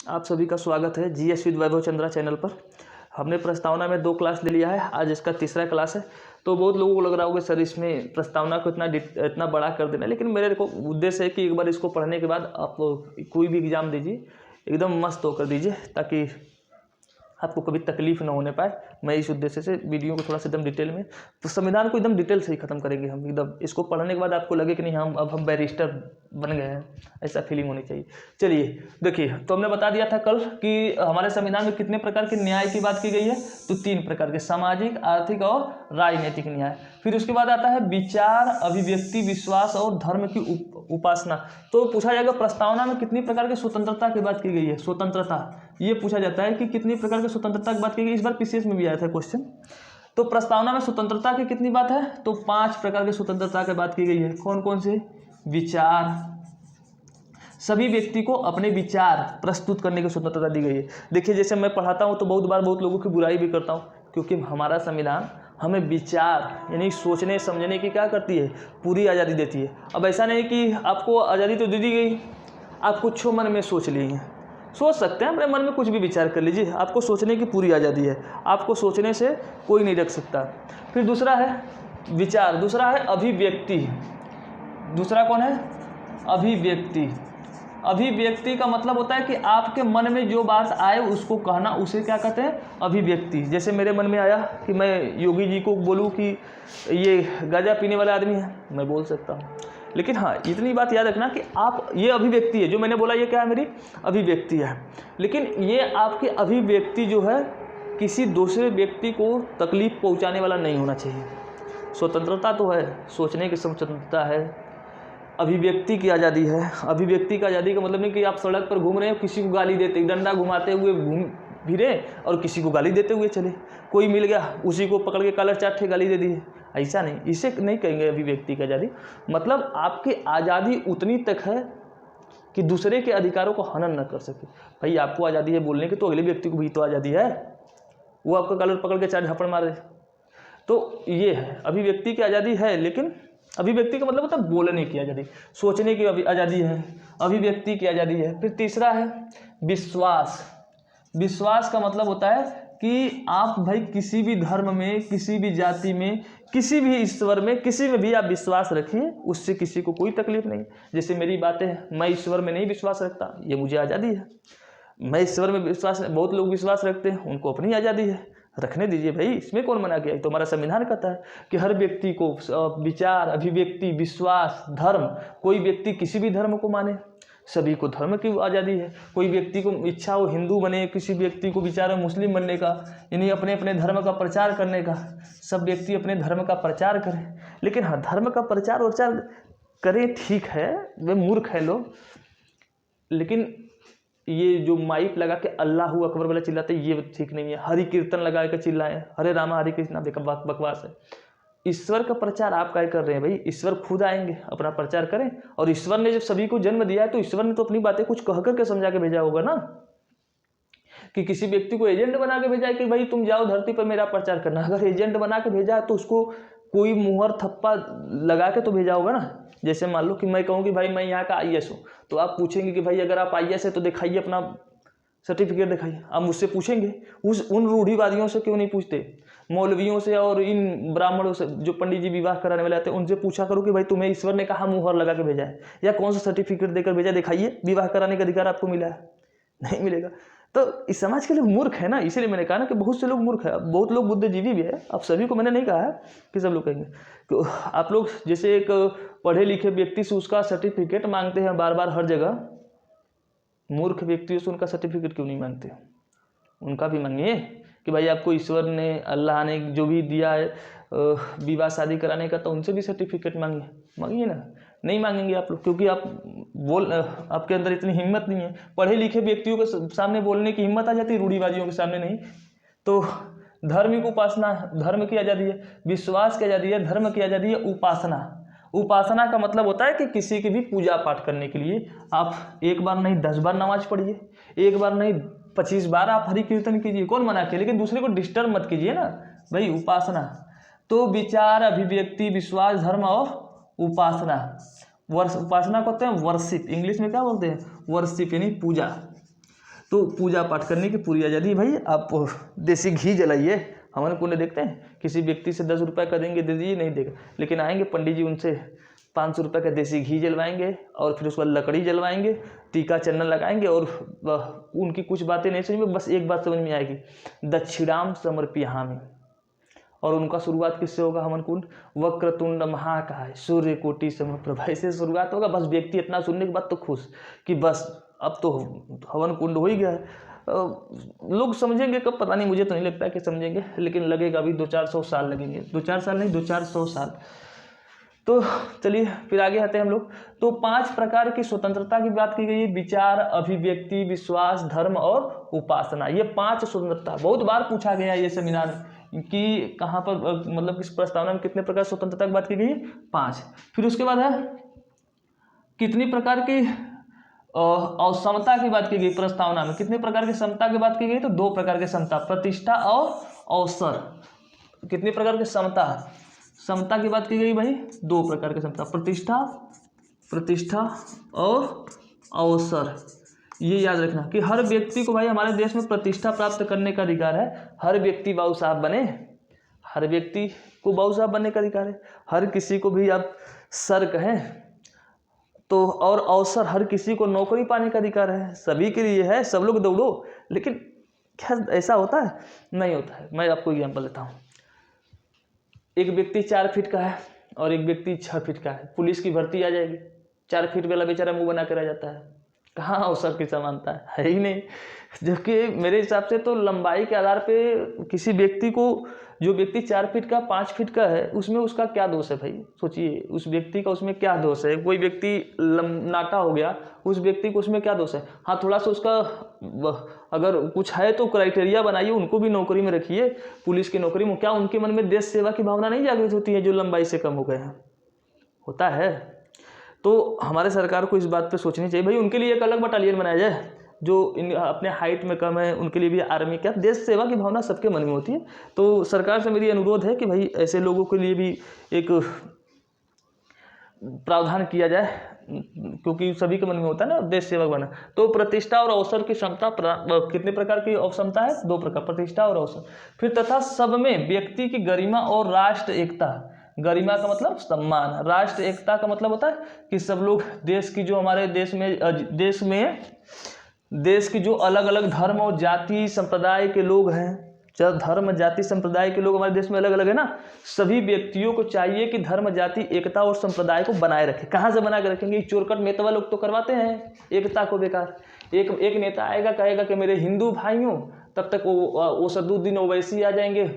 आप सभी का स्वागत है GS with Vaibhav Chandra channel पर। हमने प्रस्तावना में 2 क्लास ले लिया है, आज इसका तीसरा क्लास है। तो बहुत लोगों को लग रहा होगा सर इसमें प्रस्तावना को इतना बड़ा कर देना, लेकिन मेरे को उद्देश्य है कि एक बार इसको पढ़ने के बाद आप कोई भी एग्ज़ाम दीजिए एकदम मस्त होकर दीजिए, ताकि आपको कभी तकलीफ ना होने पाए। मैं इस उद्देश्य से वीडियो को थोड़ा सा एकदम डिटेल में, तो संविधान को एकदम डिटेल से ही खत्म करेंगे हम एकदम। इसको पढ़ने के बाद आपको लगे कि नहीं हम बैरिस्टर बन गए हैं, ऐसा फीलिंग होनी चाहिए। चलिए देखिए, तो हमने बता दिया था कल कि हमारे संविधान में कितने प्रकार के न्याय की बात की गई है, तो 3 प्रकार के, सामाजिक, आर्थिक और राजनीतिक न्याय। फिर उसके बाद आता है विचार, अभिव्यक्ति, विश्वास और धर्म की उपासना। तो पूछा जाएगा प्रस्तावना में कितनी प्रकार की स्वतंत्रता की बात की गई है। स्वतंत्रता ये पूछा जाता है कि कितनी प्रकार की स्वतंत्रता की बात की गई। इस बार पीसीएस में भी आया था क्वेश्चन। तो प्रस्तावना में स्वतंत्रता की कितनी बात है, तो 5 प्रकार की स्वतंत्रता की बात की गई है। कौन कौन से? विचार, सभी व्यक्ति को अपने विचार प्रस्तुत करने की स्वतंत्रता दी गई है। देखिए जैसे मैं पढ़ाता हूँ तो बहुत बार बहुत लोगों की बुराई भी करता हूँ, क्योंकि हमारा संविधान हमें विचार यानी सोचने समझने की क्या करती है, पूरी आज़ादी देती है। अब ऐसा नहीं कि आपको आज़ादी तो दे दी गई, आप कुछ मन में सोच लिए, सोच सकते हैं, अपने मन में कुछ भी विचार कर लीजिए, आपको सोचने की पूरी आज़ादी है, आपको सोचने से कोई नहीं रख सकता। फिर दूसरा है विचार, दूसरा है अभिव्यक्ति। दूसरा कौन है? अभिव्यक्ति। अभिव्यक्ति का मतलब होता है कि आपके मन में जो बात आए उसको कहना, उसे क्या कहते हैं? अभिव्यक्ति। जैसे मेरे मन में आया कि मैं योगी जी को बोलूं कि ये गांजा पीने वाला आदमी है, मैं बोल सकता हूँ। लेकिन हाँ, इतनी बात याद रखना कि आप, ये अभिव्यक्ति है, जो मैंने बोला ये क्या है? मेरी अभिव्यक्ति है। लेकिन ये आपकी अभिव्यक्ति जो है किसी दूसरे व्यक्ति को तकलीफ पहुँचाने वाला नहीं होना चाहिए। स्वतंत्रता तो है, सोचने की स्वतंत्रता है, अभिव्यक्ति की आज़ादी है। अभिव्यक्ति की आज़ादी का मतलब नहीं कि आप सड़क पर घूम रहे हो, किसी को गाली देते, डंडा घुमाते हुए घूम फिरे और किसी को गाली देते हुए चले, कोई मिल गया उसी को पकड़ के कॉलर चाट के गाली दे दी। ऐसा नहीं, इसे नहीं कहेंगे अभिव्यक्ति की आज़ादी। मतलब आपकी आज़ादी उतनी तक है कि दूसरे के अधिकारों को हनन न कर सके। भाई आपको आज़ादी है बोलने की, तो अगले व्यक्ति को भी तो आज़ादी है, वो आपका कॉलर पकड़ के 4 झपड़ मारे। तो ये है, अभिव्यक्ति की आज़ादी है, लेकिन अभिव्यक्ति का मतलब होता है बोलने की आज़ादी, सोचने की आज़ादी है, अभिव्यक्ति की आज़ादी है। फिर तीसरा है विश्वास। विश्वास का मतलब होता है कि आप भाई किसी भी धर्म में, किसी भी जाति में, किसी भी ईश्वर में, किसी में भी आप विश्वास रखिए, उससे किसी को कोई तकलीफ नहीं। जैसे मेरी बातें हैं, मैं ईश्वर में नहीं विश्वास रखता, ये मुझे आज़ादी है। मैं ईश्वर में विश्वास, बहुत लोग विश्वास रखते हैं, उनको अपनी आज़ादी है, रखने दीजिए भाई, इसमें कौन मना किया? तो हमारा संविधान कहता है कि हर व्यक्ति को विचार, अभिव्यक्ति, विश्वास, धर्म, कोई व्यक्ति किसी भी धर्म को माने, सभी को धर्म की आज़ादी है। कोई व्यक्ति को इच्छा हो हिंदू बने, किसी व्यक्ति को विचार हो मुस्लिम बनने का, यानी अपने अपने धर्म का प्रचार करने का, सब व्यक्ति अपने धर्म का प्रचार करें। लेकिन हाँ, धर्म का प्रचार उर्चार करें, ठीक है, वे मूर्ख है लोग, लेकिन ये जो माइक लगा के अल्लाहू अकबर वाला चिल्लाते, ये ठीक नहीं है। हरि कीर्तन लगा के चिल्लाएं, हरे रामा हरे कृष्णा, बकवास है। ईश्वर का प्रचार आप क्या कर रहे हैं भाई? ईश्वर खुद आएंगे, अपना प्रचार करें। और ईश्वर ने जब सभी को जन्म दिया है, तो ईश्वर ने तो अपनी बातें कुछ कह करके समझा के भेजा होगा ना, कि किसी व्यक्ति को एजेंट बना के भेजा है कि भाई तुम जाओ धरती पर मेरा प्रचार करना। अगर एजेंट बना के भेजा है तो उसको कोई मुहर थप्पा लगा के तो भेजा होगा ना। जैसे मान लो कि मैं कहूँ कि भाई मैं यहाँ का IAS हूँ, तो आप पूछेंगे कि भाई अगर आप IAS है तो दिखाइए अपना सर्टिफिकेट दिखाइए। आप मुझसे पूछेंगे, उन रूढ़िवादियों से क्यों नहीं पूछते? मौलवियों से और इन ब्राह्मणों से, जो पंडित जी विवाह कराने वाले आते हैं, उनसे पूछा करो कि भाई तुम्हें ईश्वर ने कहाँ मुहर लगा के भेजा है, या कौन सा सर्टिफिकेट देकर भेजा, दिखाइए, विवाह कराने का अधिकार आपको मिला है? नहीं मिलेगा। तो इस समाज के लोग मूर्ख है ना, इसीलिए मैंने कहा ना कि बहुत से लोग मूर्ख है। बहुत लोग बुद्धिजीवी भी है, आप सभी को मैंने नहीं कहा है कि सब लोग कहेंगे। तो आप लोग जैसे एक पढ़े लिखे व्यक्ति से उसका सर्टिफिकेट मांगते हैं बार बार हर जगह, मूर्ख व्यक्तियों से उनका सर्टिफिकेट क्यों नहीं मांगते? उनका भी मांगिए कि भाई आपको ईश्वर ने, अल्लाह ने जो भी दिया है विवाह शादी कराने का, तो उनसे भी सर्टिफिकेट मांगिए ना। नहीं मांगेंगे आप लोग, क्योंकि आपके अंदर इतनी हिम्मत नहीं है। पढ़े लिखे व्यक्तियों के सामने बोलने की हिम्मत आ जाती है, रूढ़िवादियों के सामने नहीं। तो धार्मिक उपासना, धर्म की आज़ादी है, विश्वास की आज़ादी है, धर्म की आज़ादी है। उपासना, उपासना का मतलब होता है कि किसी की भी पूजा पाठ करने के लिए आप 1 बार नहीं 10 बार नमाज पढ़िए, 1 बार नहीं 25 बार आप हरि कीर्तन कीजिए, कौन मना किया? लेकिन दूसरे को डिस्टर्ब मत कीजिए ना भाई। उपासना तो विचार, अभिव्यक्ति, विश्वास, धर्म और उपासना। उपासना को कहते हैं वर्शिप, इंग्लिश में क्या बोलते हैं? वर्शिप, यानी पूजा। तो पूजा पाठ करने की पूरी आज़ादी। भाई आप देसी घी जलाइए, हमारे पुण्य देखते हैं, किसी व्यक्ति से 10 रुपये का देंगे, दे दीजिए, नहीं देगा, लेकिन आएंगे पंडित जी उनसे 500 रुपये का देसी घी जलवाएंगे और फिर उसके बाद लकड़ी जलवाएंगे, टीका चंदन लगाएंगे और उनकी कुछ बातें नहीं समझ में, बस एक बात समझ में आएगी, दक्षिणाम समर्पयामि। और उनका शुरुआत किससे होगा? हवन कुंड वक्रतुंड महाकाय सूर्य कोटि समप्रभा, इससे शुरुआत होगा। बस व्यक्ति इतना सुनने के बाद तो खुश कि बस अब तो हवन कुंड हो ही गया है। लोग समझेंगे कब पता नहीं, मुझे तो नहीं लगता कि समझेंगे, लेकिन लगेगा अभी 200-400 साल लगेंगे, 2-4 साल नहीं, 200-400 साल। तो चलिए फिर आगे आते हैं हम लोग। तो 5 प्रकार की स्वतंत्रता की बात की गई है, विचार, अभिव्यक्ति, विश्वास, धर्म और उपासना। ये 5 स्वतंत्रता बहुत बार पूछा गया है ये सेमिनार कि कहाँ पर, मतलब किस प्रस्तावना में कितने प्रकार स्वतंत्रता की बात की गई है? 5। फिर उसके बाद है कितनी प्रकार की असमता की बात की गई प्रस्तावना में, कितने प्रकार की समता की बात की गई? तो 2 प्रकार की समता, प्रतिष्ठा और अवसर। कितने प्रकार की समता की बात की गई भाई? 2 प्रकार की समता, प्रतिष्ठा और अवसर। ये याद रखना कि हर व्यक्ति को भाई हमारे देश में प्रतिष्ठा प्राप्त करने का अधिकार है। हर व्यक्ति बाबू साहब बने, हर व्यक्ति को बाबू साहब बनने का अधिकार है। हर किसी को भी आप सर कहें तो, और अवसर, हर किसी को नौकरी पाने का अधिकार है, सभी के लिए है, सब लोग दौड़ो। लेकिन क्या ऐसा होता है? नहीं होता है। मैं आपको एग्जाम्पल देता हूँ। एक व्यक्ति 4 फीट का है और एक व्यक्ति 6 फीट का है, पुलिस की भर्ती आ जाएगी, 4 फीट वाला बेचारा मुंह बना के रह जाता है। कहाँ अवसर की समानता है ही नहीं। जबकि मेरे हिसाब से तो लंबाई के आधार पे किसी व्यक्ति को, जो व्यक्ति 4 फीट का 5 फीट का है, उसमें उसका क्या दोष है भाई? सोचिए, उस व्यक्ति का उसमें क्या दोष है? कोई व्यक्ति नाटा हो गया, उस व्यक्ति को उसमें क्या दोष है? हाँ, थोड़ा सा उसका अगर कुछ है तो क्राइटेरिया बनाइए, उनको भी नौकरी में रखिए, पुलिस की नौकरी में। क्या उनके मन में देश सेवा की भावना नहीं जागृत होती है जो लंबाई से कम हो गए हैं? होता है। तो हमारे सरकार को इस बात पे सोचनी चाहिए भाई, उनके लिए एक अलग बटालियन बनाया जाए, जो अपने हाइट में कम है, उनके लिए भी आर्मी। क्या देश सेवा की भावना सबके मन में होती है। तो सरकार से मेरी अनुरोध है कि भाई ऐसे लोगों के लिए भी एक प्रावधान किया जाए, क्योंकि सभी के मन में होता है ना देश सेवक बना। तो प्रतिष्ठा और अवसर की क्षमता कितने प्रकार की क्षमता है? 2 प्रकार, प्रतिष्ठा और अवसर। फिर तथा सब में व्यक्ति की गरिमा और राष्ट्र एकता। गरिमा का मतलब सम्मान, राष्ट्र एकता का मतलब होता है कि सब लोग देश की, जो हमारे देश की जो अलग अलग धर्म और जाति संप्रदाय के लोग हैं, जब धर्म जाति संप्रदाय के लोग हमारे देश में अलग अलग है ना, सभी व्यक्तियों को चाहिए कि धर्म जाति एकता और संप्रदाय को बनाए रखें। कहाँ से बना के रखेंगे? चोरकट नेतवा लोग तो करवाते हैं एकता को बेकार। एक नेता आएगा, कहेगा कि मेरे हिंदू भाइयों, तब तक वो सदुद्दीन ओवैसी आ जाएंगे,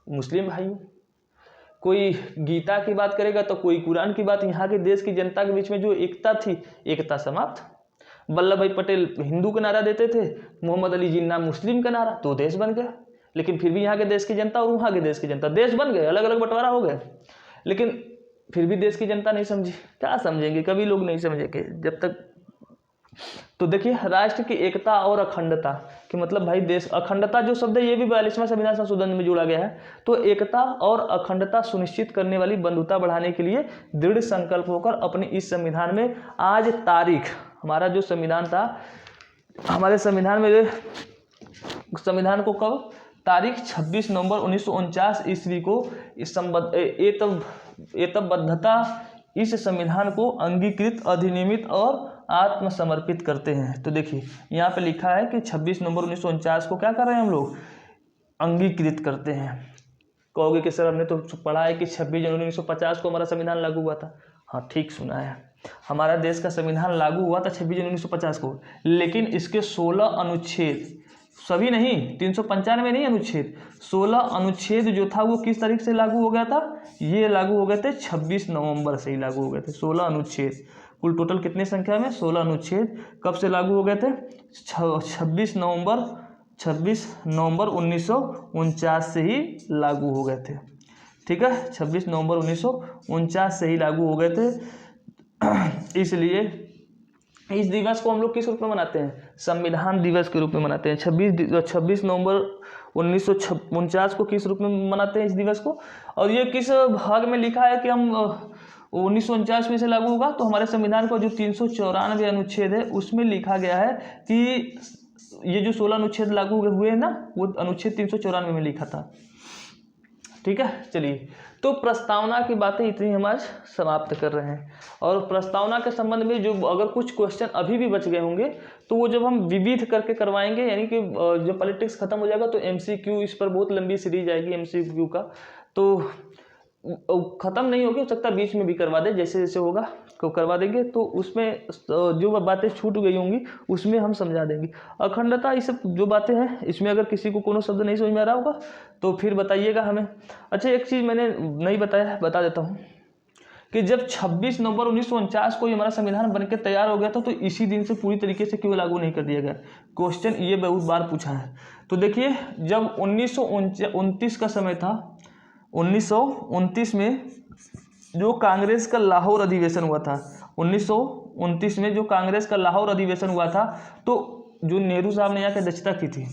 मुस्लिम भाइयों। कोई गीता की बात करेगा तो कोई कुरान की बात। यहाँ के देश की जनता के बीच में जो एकता थी, एकता समाप्त। वल्लभ भाई पटेल हिंदू का नारा देते थे, मोहम्मद अली जिन्ना मुस्लिम का नारा, तो देश बन गया। लेकिन फिर भी यहाँ के देश की जनता और वहाँ के देश की जनता, देश बन गए, अलग अलग बंटवारा हो गए, लेकिन फिर भी देश की जनता नहीं समझी। क्या समझेंगे? कभी लोग नहीं समझेंगे जब तक। तो देखिए, राष्ट्र की एकता और अखंडता कि मतलब भाई देश, अखंडता जो शब्द है ये भी 42वां संविधान संशोधन में जोड़ा गया है। तो एकता और अखंडता सुनिश्चित करने वाली बंधुता बढ़ाने के लिए दृढ़ संकल्प होकर अपने इस संविधान में आज तारीख, हमारा जो संविधान था, हमारे संविधान में, संविधान को कब, तारीख 26 नवंबर 1949 ईस्वी को एतबद्धता इस संविधान को अंगीकृत, अधिनियमित और आत्मसमर्पित करते हैं। तो देखिए यहाँ पे लिखा है कि 26 नवंबर 1949 को क्या कर रहे हैं हम लोग? अंगीकृत करते हैं। कहोगे कि सर हमने तो पढ़ा है कि 26 जनवरी 1950 को हमारा संविधान लागू हुआ था। हाँ, ठीक सुना है, हमारा देश का संविधान लागू हुआ था 26 जनवरी 1950 को, लेकिन इसके 16 अनुच्छेद, सभी नहीं, 395 नहीं अनुच्छेद, 16 अनुच्छेद जो था वो किस तारीख से लागू हो गया था? ये लागू हो गए थे 26 नवंबर से ही लागू हो गए थे। 16 अनुच्छेद, कुल टोटल कितनी संख्या में? 16 अनुच्छेद कब से लागू हो गए थे? 26 नवंबर 1949 से ही लागू हो गए थे। ठीक है, 26 नवंबर 1949 से ही लागू हो गए थे। इसलिए इस दिवस को हम लोग किस रूप में मनाते हैं? संविधान दिवस के रूप में मनाते हैं। 26 नवंबर 1949 को किस रूप में मनाते हैं इस दिवस को? और ये किस भाग में लिखा है कि हम 1949 में से लागू होगा? तो हमारे संविधान का जो 394 अनुच्छेद है उसमें लिखा गया है कि ये जो 16 अनुच्छेद लागू हुए हैं ना, वो अनुच्छेद 394 में लिखा था। ठीक है, चलिए, तो प्रस्तावना की बातें इतनी हम आज समाप्त कर रहे हैं। और प्रस्तावना के संबंध में जो अगर कुछ क्वेश्चन अभी भी बच गए होंगे तो वो जब हम विविध करके करवाएंगे, यानी कि जब पॉलिटिक्स खत्म हो जाएगा तो एमसीक्यू, इस पर बहुत लंबी सीरीज आएगी एमसीक्यू का, तो ख़त्म नहीं होगी, हो सकता है बीच में भी करवा दे, जैसे जैसे होगा को करवा देंगे। तो उसमें जो बातें छूट गई होंगी उसमें हम समझा देंगे। अखंडता, ये सब जो बातें हैं, इसमें अगर किसी को कोनो शब्द नहीं समझ में आ रहा होगा तो फिर बताइएगा हमें। अच्छा, एक चीज़ मैंने नहीं बताया, बता देता हूँ कि जब 26 नवंबर 1949 को हमारा संविधान बनकर तैयार हो गया था, तो इसी दिन से पूरी तरीके से क्यों लागू नहीं कर दिया गया? क्वेश्चन ये बहुत बार पूछा है। तो देखिए, जब 1929 का समय था, 1929 में जो कांग्रेस का लाहौर अधिवेशन हुआ था, 1929 में जो कांग्रेस का लाहौर अधिवेशन हुआ था, तो जो नेहरू साहब ने यहाँ की अध्यक्षता की थी,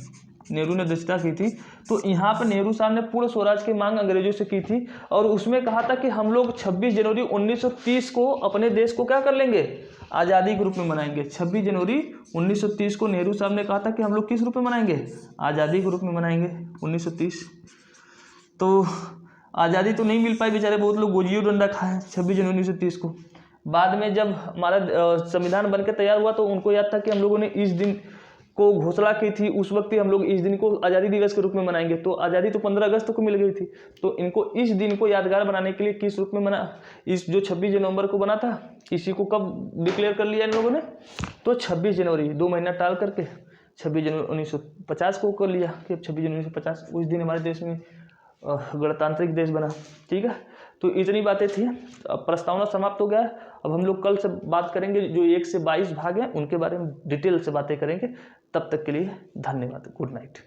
नेहरू ने अध्यक्षता की थी, तो यहाँ पर नेहरू साहब ने पूर्ण स्वराज की मांग अंग्रेजों से की थी। और उसमें कहा था कि हम लोग 26 जनवरी 1930 को अपने देश को क्या कर लेंगे? आज़ादी के रूप में मनाएंगे। 26 जनवरी 1930 को नेहरू साहब ने कहा था कि हम लोग किस रूप में मनाएंगे? आज़ादी के रूप में मनाएंगे 1930। तो आज़ादी तो नहीं मिल पाई, बेचारे बहुत लोग गोजियों डंडा खाए 26 जनवरी 1930 को। बाद में जब हमारा संविधान बनकर तैयार हुआ तो उनको याद था कि हम लोगों ने इस दिन को घोषणा की थी, उस वक्त ही हम लोग इस दिन को आज़ादी दिवस के रूप में मनाएंगे। तो आज़ादी तो 15 अगस्त को मिल गई थी, तो इनको इस दिन को यादगार बनाने के लिए किस रूप में मना, इस जो 26 नवंबर को बना था, इसी को कब डिक्लेयर कर लिया इन लोगों ने? तो 26 जनवरी, 2 महीना टाल करके 26 जनवरी 1950 को कर लिया कि 26 जनवरी 1950 उस दिन हमारे देश में गणतांत्रिक देश बना। ठीक है, तो इतनी बातें थी। अब प्रस्तावना समाप्त हो गया है। अब हम लोग कल से बात करेंगे, जो 1 से 22 भाग हैं उनके बारे में डिटेल से बातें करेंगे। तब तक के लिए धन्यवाद, गुड नाइट।